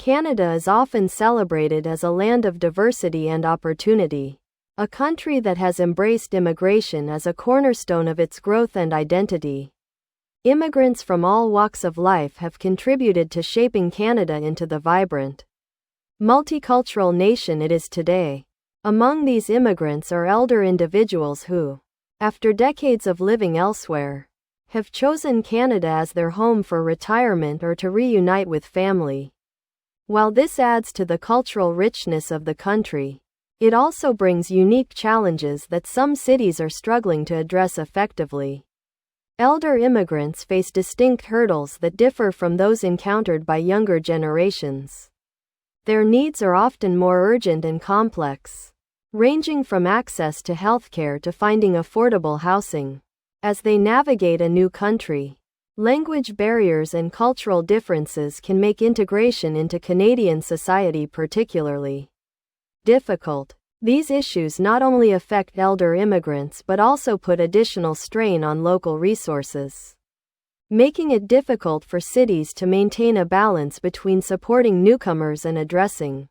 Canada is often celebrated as a land of diversity and opportunity, a country that has embraced immigration as a cornerstone of its growth and identity. Immigrants from all walks of life have contributed to shaping Canada into the vibrant, multicultural nation it is today. Among these immigrants are elder individuals who, after decades of living elsewhere, have chosen Canada as their home for retirement or to reunite with family. While this adds to the cultural richness of the country, it also brings unique challenges that some cities are struggling to address effectively. Elder immigrants face distinct hurdles that differ from those encountered by younger generations. Their needs are often more urgent and complex, ranging from access to healthcare to finding affordable housing. As they navigate a new country, language barriers and cultural differences can make integration into Canadian society particularly difficult. These issues not only affect elder immigrants but also put additional strain on local resources, making it difficult for cities to maintain a balance between supporting newcomers and addressing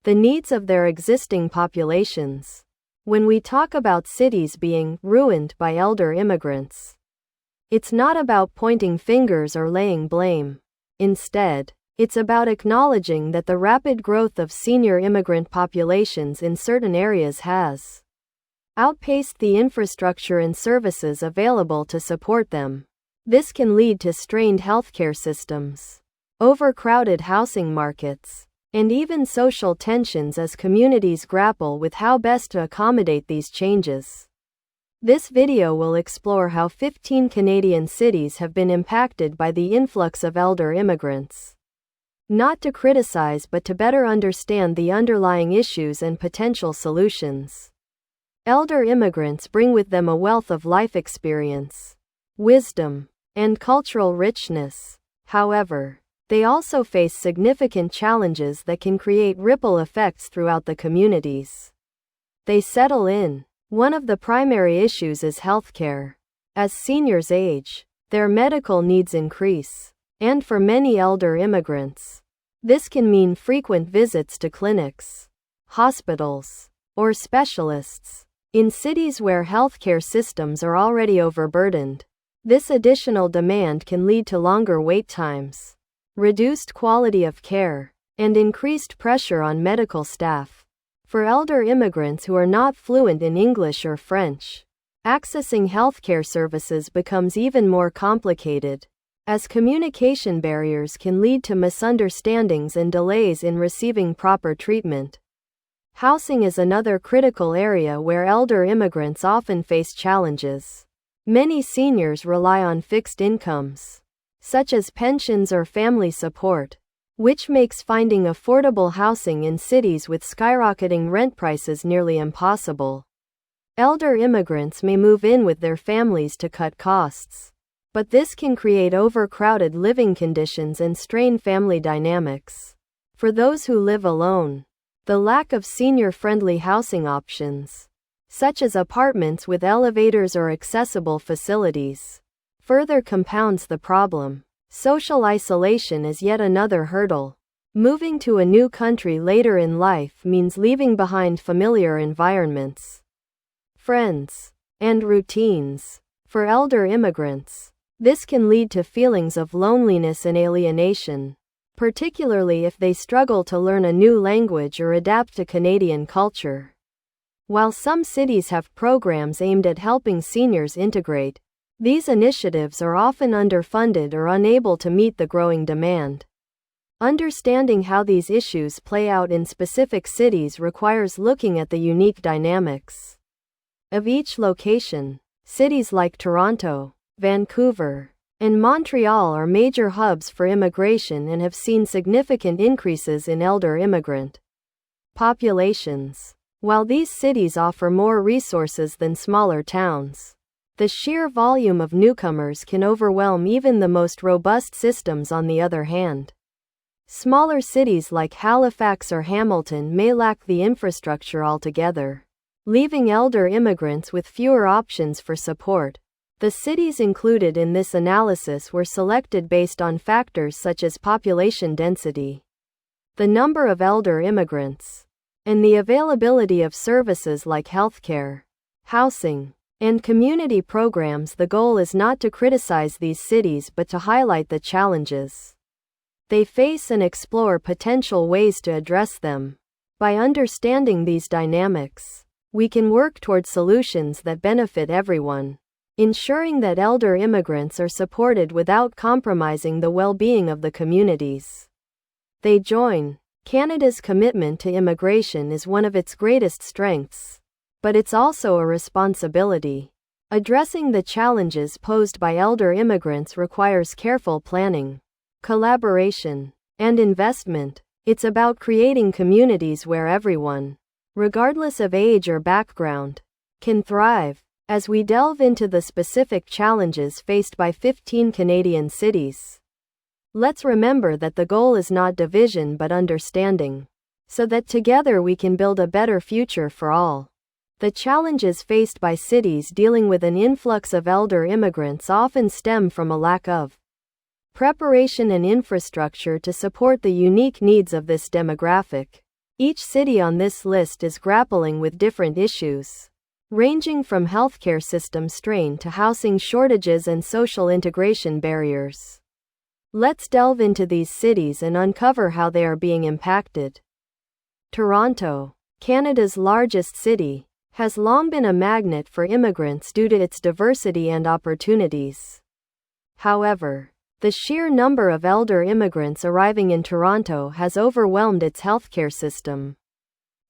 the needs of their existing populations. When we talk about cities being ruined by elder immigrants, it's not about pointing fingers or laying blame. Instead, it's about acknowledging that the rapid growth of senior immigrant populations in certain areas has outpaced the infrastructure and services available to support them. This can lead to strained healthcare systems, overcrowded housing markets, and even social tensions as communities grapple with how best to accommodate these changes. This video will explore how 15 Canadian cities have been impacted by the influx of elder immigrants. Not to criticize but to better understand the underlying issues and potential solutions. Elder immigrants bring with them a wealth of life experience, wisdom, and cultural richness. However, they also face significant challenges that can create ripple effects throughout the communities they settle in. One of the primary issues is healthcare. As seniors age, their medical needs increase, and for many elder immigrants, this can mean frequent visits to clinics, hospitals, or specialists. In cities where healthcare systems are already overburdened, this additional demand can lead to longer wait times, reduced quality of care, and increased pressure on medical staff. For elder immigrants who are not fluent in English or French, accessing healthcare services becomes even more complicated, as communication barriers can lead to misunderstandings and delays in receiving proper treatment. Housing is another critical area where elder immigrants often face challenges. Many seniors rely on fixed incomes, such as pensions or family support, which makes finding affordable housing in cities with skyrocketing rent prices nearly impossible. Elder immigrants may move in with their families to cut costs, but this can create overcrowded living conditions and strain family dynamics. For those who live alone, the lack of senior-friendly housing options, such as apartments with elevators or accessible facilities, further compounds the problem. Social isolation is yet another hurdle. Moving to a new country later in life means leaving behind familiar environments, friends, and routines. For elder immigrants, this can lead to feelings of loneliness and alienation, particularly if they struggle to learn a new language or adapt to Canadian culture. While some cities have programs aimed at helping seniors integrate, these initiatives are often underfunded or unable to meet the growing demand. Understanding how these issues play out in specific cities requires looking at the unique dynamics of each location. Cities like Toronto, Vancouver, and Montreal are major hubs for immigration and have seen significant increases in elder immigrant populations. While these cities offer more resources than smaller towns, the sheer volume of newcomers can overwhelm even the most robust systems. On the other hand, smaller cities like Halifax or Hamilton may lack the infrastructure altogether, leaving elder immigrants with fewer options for support. The cities included in this analysis were selected based on factors such as population density, the number of elder immigrants, and the availability of services like healthcare, housing, and community programs. The goal is not to criticize these cities but to highlight the challenges they face and explore potential ways to address them. By understanding these dynamics, we can work toward solutions that benefit everyone, ensuring that elder immigrants are supported without compromising the well-being of the communities they join. Canada's commitment to immigration is one of its greatest strengths, but it's also a responsibility. Addressing the challenges posed by elder immigrants requires careful planning, collaboration, and investment. It's about creating communities where everyone, regardless of age or background, can thrive. As we delve into the specific challenges faced by 15 Canadian cities, let's remember that the goal is not division but understanding, so that together we can build a better future for all. The challenges faced by cities dealing with an influx of elder immigrants often stem from a lack of preparation and infrastructure to support the unique needs of this demographic. Each city on this list is grappling with different issues, ranging from healthcare system strain to housing shortages and social integration barriers. Let's delve into these cities and uncover how they are being impacted. Toronto, Canada's largest city, has long been a magnet for immigrants due to its diversity and opportunities. However, the sheer number of elder immigrants arriving in Toronto has overwhelmed its healthcare system.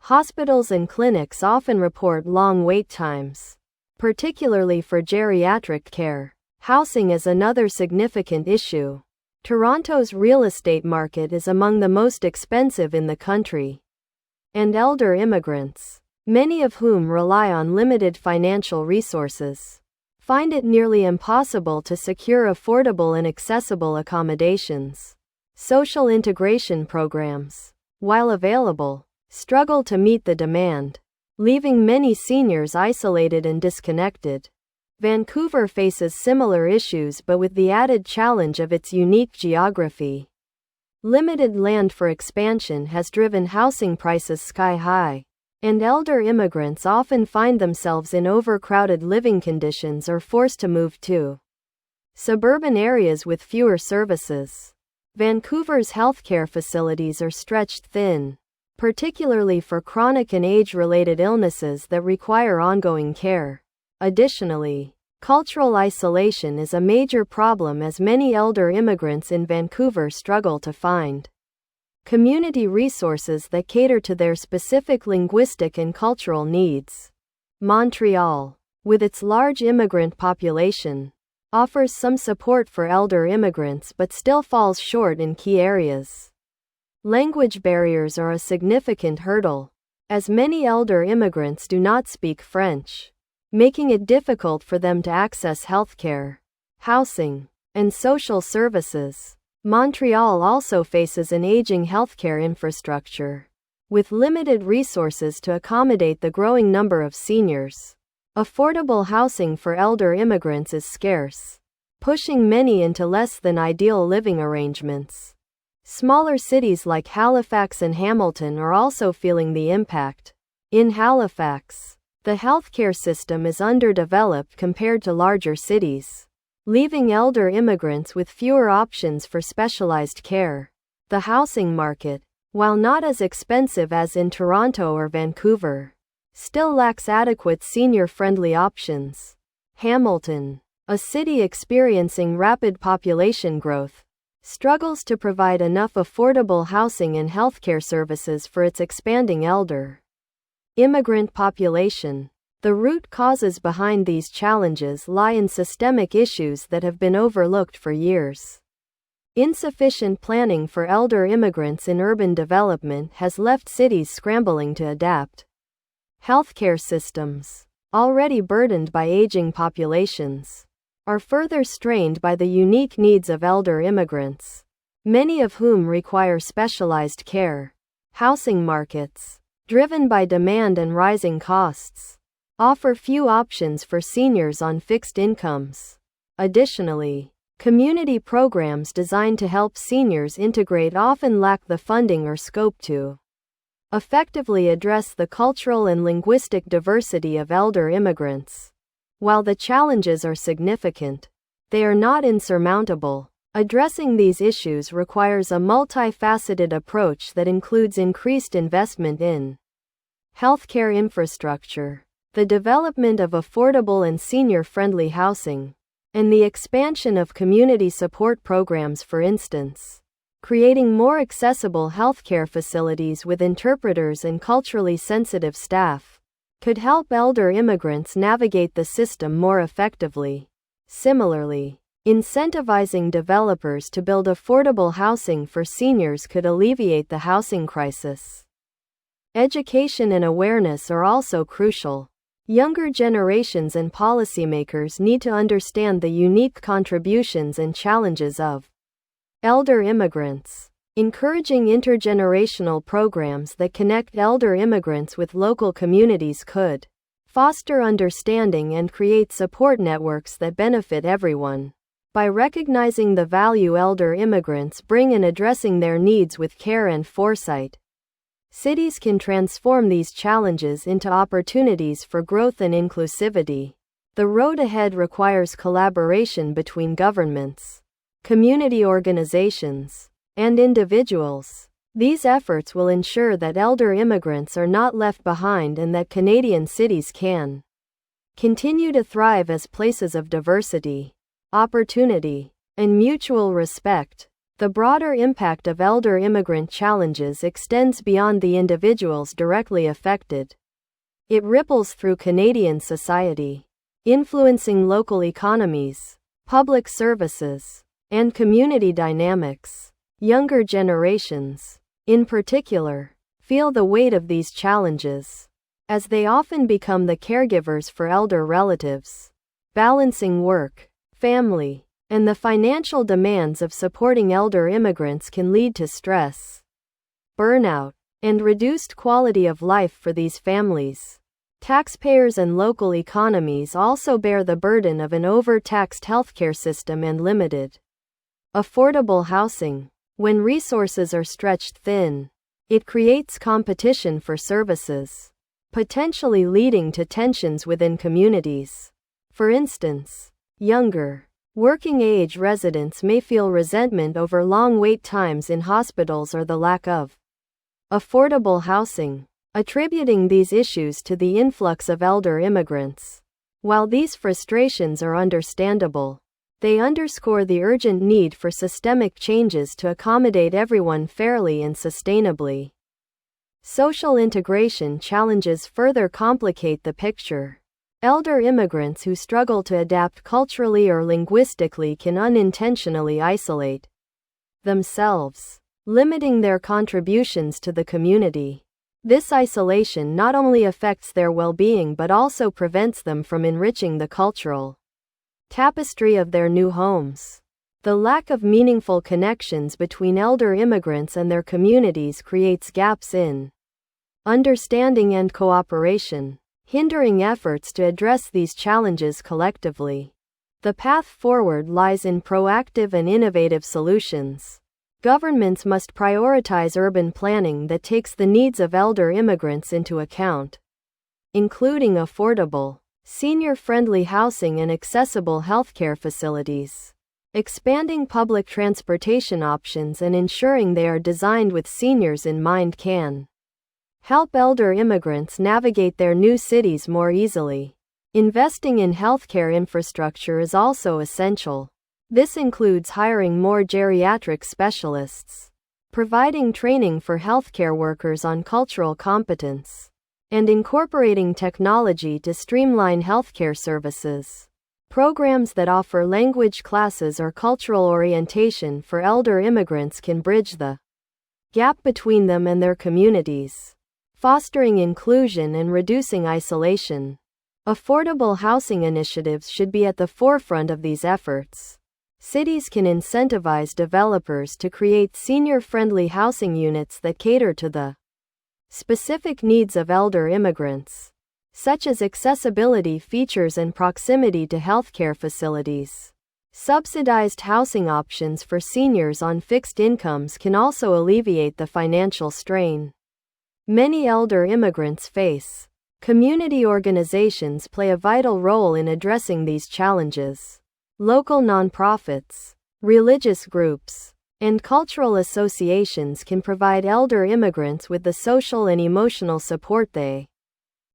Hospitals and clinics often report long wait times, particularly for geriatric care. Housing is another significant issue. Toronto's real estate market is among the most expensive in the country, and elder immigrants, many of whom rely on limited financial resources, find it nearly impossible to secure affordable and accessible accommodations. Social integration programs, while available, struggle to meet the demand, leaving many seniors isolated and disconnected. Vancouver faces similar issues but with the added challenge of its unique geography. Limited land for expansion has driven housing prices sky high, and elder immigrants often find themselves in overcrowded living conditions or forced to move to suburban areas with fewer services. Vancouver's healthcare facilities are stretched thin, particularly for chronic and age-related illnesses that require ongoing care. Additionally, cultural isolation is a major problem as many elder immigrants in Vancouver struggle to find community resources that cater to their specific linguistic and cultural needs. Montreal, with its large immigrant population, offers some support for elder immigrants but still falls short in key areas. Language barriers are a significant hurdle, as many elder immigrants do not speak French, making it difficult for them to access healthcare, housing, and social services. Montreal also faces an aging healthcare infrastructure, with limited resources to accommodate the growing number of seniors. Affordable housing for elder immigrants is scarce, pushing many into less than ideal living arrangements. Smaller cities like Halifax and Hamilton are also feeling the impact. In Halifax, the healthcare system is underdeveloped compared to larger cities, leaving elder immigrants with fewer options for specialized care. The housing market, while not as expensive as in Toronto or Vancouver, still lacks adequate senior-friendly options. Hamilton, a city experiencing rapid population growth, struggles to provide enough affordable housing and healthcare services for its expanding elder immigrant population. The root causes behind these challenges lie in systemic issues that have been overlooked for years. Insufficient planning for elder immigrants in urban development has left cities scrambling to adapt. Healthcare systems, already burdened by aging populations, are further strained by the unique needs of elder immigrants, many of whom require specialized care. Housing markets, driven by demand and rising costs, offer few options for seniors on fixed incomes. Additionally, Community programs designed to help seniors integrate often lack the funding or scope to effectively address the cultural and linguistic diversity of elder immigrants. While the challenges are significant, they are not insurmountable. Addressing these issues requires a multifaceted approach that includes increased investment in healthcare infrastructure, the development of affordable and senior-friendly housing, and the expansion of community support programs. For instance, creating more accessible healthcare facilities with interpreters and culturally sensitive staff could help elder immigrants navigate the system more effectively. Similarly, incentivizing developers to build affordable housing for seniors could alleviate the housing crisis. Education and awareness are also crucial. Younger generations and policymakers need to understand the unique contributions and challenges of elder immigrants. Encouraging intergenerational programs that connect elder immigrants with local communities could foster understanding and create support networks that benefit everyone. By recognizing the value elder immigrants bring and addressing their needs with care and foresight, cities can transform these challenges into opportunities for growth and inclusivity. The road ahead requires collaboration between governments, community organizations, and individuals. These efforts will ensure that elder immigrants are not left behind and that Canadian cities can continue to thrive as places of diversity, opportunity, and mutual respect. The broader impact of elder immigrant challenges extends beyond the individuals directly affected. It ripples through Canadian society, influencing local economies, public services, and community dynamics. Younger generations, in particular, feel the weight of these challenges, as they often become the caregivers for elder relatives. Balancing work, family, and the financial demands of supporting elder immigrants can lead to stress, burnout, and reduced quality of life for these families. Taxpayers and local economies also bear the burden of an overtaxed healthcare system and limited affordable housing. When resources are stretched thin, it creates competition for services, potentially leading to tensions within communities. For instance, younger, working-age residents may feel resentment over long wait times in hospitals or the lack of affordable housing, attributing these issues to the influx of elder immigrants. While these frustrations are understandable, they underscore the urgent need for systemic changes to accommodate everyone fairly and sustainably. Social integration challenges further complicate the picture. Elder immigrants who struggle to adapt culturally or linguistically can unintentionally isolate themselves, limiting their contributions to the community. This isolation not only affects their well-being but also prevents them from enriching the cultural tapestry of their new homes. The lack of meaningful connections between elder immigrants and their communities creates gaps in understanding and cooperation, hindering efforts to address these challenges collectively. The path forward lies in proactive and innovative solutions. Governments must prioritize urban planning that takes the needs of elder immigrants into account, including affordable, senior-friendly housing and accessible healthcare facilities, expanding public transportation options and ensuring they are designed with seniors in mind can help elder immigrants navigate their new cities more easily. Investing in healthcare infrastructure is also essential. This includes hiring more geriatric specialists, providing training for healthcare workers on cultural competence, and incorporating technology to streamline healthcare services. Programs that offer language classes or cultural orientation for elder immigrants can bridge the gap between them and their communities, fostering inclusion and reducing isolation. Affordable housing initiatives should be at the forefront of these efforts. Cities can incentivize developers to create senior-friendly housing units that cater to the specific needs of elder immigrants, such as accessibility features and proximity to healthcare facilities. Subsidized housing options for seniors on fixed incomes can also alleviate the financial strain many elder immigrants face. Community organizations play a vital role in addressing these challenges. Local nonprofits, religious groups, and cultural associations can provide elder immigrants with the social and emotional support they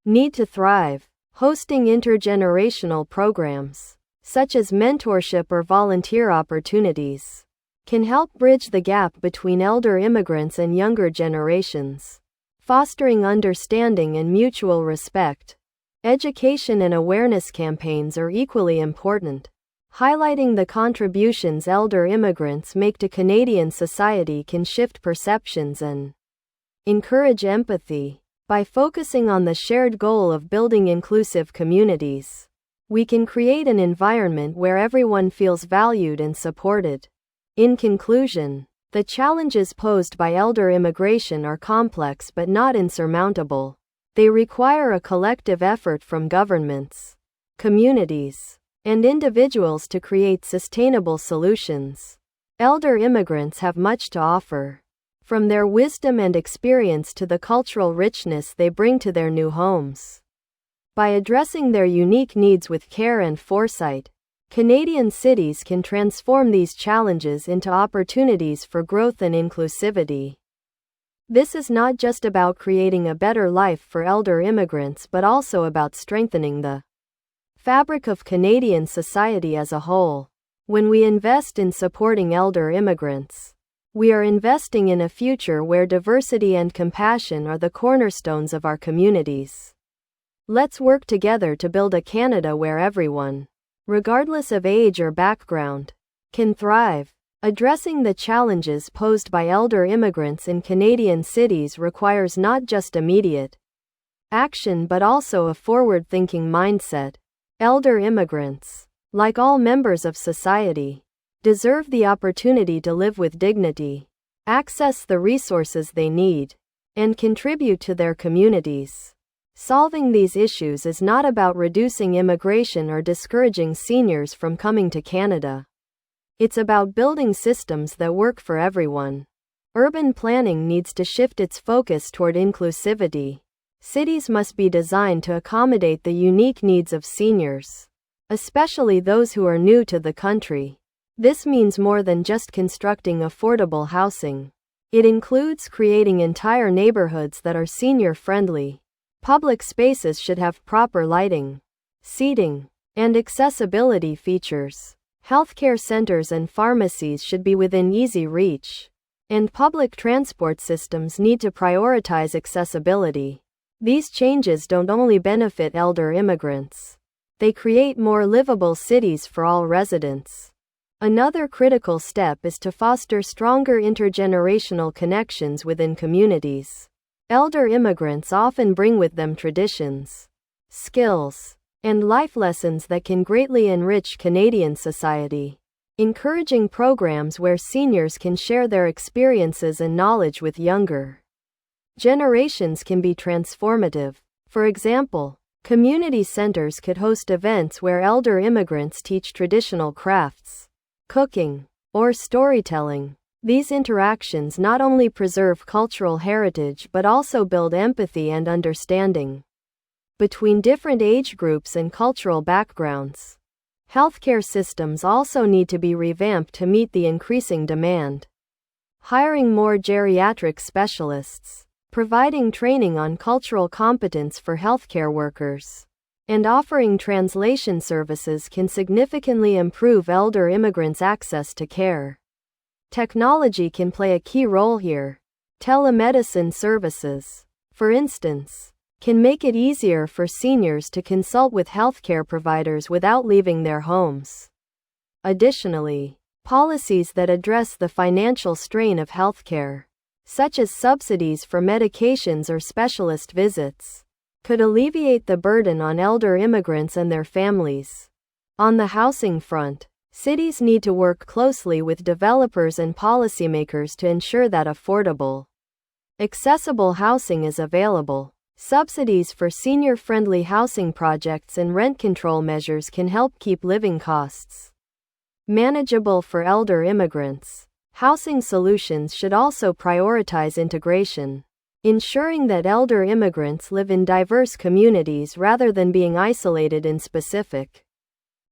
need to thrive. Hosting intergenerational programs, such as mentorship or volunteer opportunities, can help bridge the gap between elder immigrants and younger generations, fostering understanding and mutual respect. Education and awareness campaigns are equally important. Highlighting the contributions elder immigrants make to Canadian society can shift perceptions and encourage empathy. By focusing on the shared goal of building inclusive communities, we can create an environment where everyone feels valued and supported. In conclusion, the challenges posed by elder immigration are complex but not insurmountable. They require a collective effort from governments, communities, and individuals to create sustainable solutions. Elder immigrants have much to offer, from their wisdom and experience to the cultural richness they bring to their new homes. By addressing their unique needs with care and foresight, Canadian cities can transform these challenges into opportunities for growth and inclusivity. This is not just about creating a better life for elder immigrants but also about strengthening the fabric of Canadian society as a whole. When we invest in supporting elder immigrants, we are investing in a future where diversity and compassion are the cornerstones of our communities. Let's work together to build a Canada where everyone, regardless of age or background, can thrive. Addressing the challenges posed by elder immigrants in Canadian cities requires not just immediate action but also a forward-thinking mindset. Elder immigrants, like all members of society, deserve the opportunity to live with dignity, access the resources they need, and contribute to their communities. Solving these issues is not about reducing immigration or discouraging seniors from coming to Canada. It's about building systems that work for everyone. Urban planning needs to shift its focus toward inclusivity. Cities must be designed to accommodate the unique needs of seniors, especially those who are new to the country. This means more than just constructing affordable housing. It includes creating entire neighborhoods that are senior-friendly. Public spaces should have proper lighting, seating, and accessibility features. Healthcare centers and pharmacies should be within easy reach. And public transport systems need to prioritize accessibility. These changes don't only benefit elder immigrants. They create more livable cities for all residents. Another critical step is to foster stronger intergenerational connections within communities. Elder immigrants often bring with them traditions, skills, and life lessons that can greatly enrich Canadian society. Encouraging programs where seniors can share their experiences and knowledge with younger generations can be transformative. For example, community centers could host events where elder immigrants teach traditional crafts, cooking, or storytelling. These interactions not only preserve cultural heritage but also build empathy and understanding between different age groups and cultural backgrounds. Healthcare systems also need to be revamped to meet the increasing demand. Hiring more geriatric specialists, providing training on cultural competence for healthcare workers, and offering translation services can significantly improve elder immigrants' access to care. Technology can play a key role here. Telemedicine services, for instance, can make it easier for seniors to consult with healthcare providers without leaving their homes. Additionally, policies that address the financial strain of healthcare, such as subsidies for medications or specialist visits, could alleviate the burden on elder immigrants and their families. On the housing front, cities need to work closely with developers and policymakers to ensure that affordable, accessible housing is available. Subsidies for senior-friendly housing projects and rent control measures can help keep living costs Manageable for elder immigrants. Housing solutions should also prioritize integration, ensuring that elder immigrants live in diverse communities rather than being isolated in specific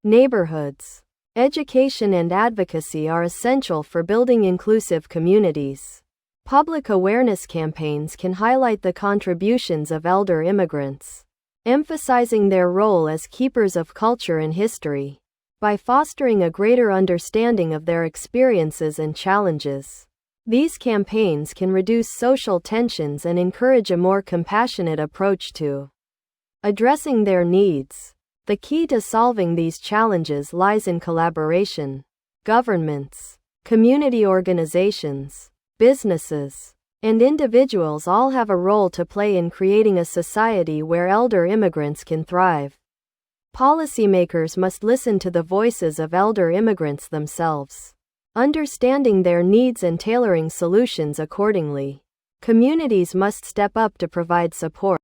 neighborhoods. Education and advocacy are essential for building inclusive communities. Public awareness campaigns can highlight the contributions of elder immigrants, emphasizing their role as keepers of culture and history. By fostering a greater understanding of their experiences and challenges, these campaigns can reduce social tensions and encourage a more compassionate approach to addressing their needs. The key to solving these challenges lies in collaboration. Governments, community organizations, businesses, and individuals all have a role to play in creating a society where elder immigrants can thrive. Policymakers must listen to the voices of elder immigrants themselves, understanding their needs and tailoring solutions accordingly. Communities must step up to provide support.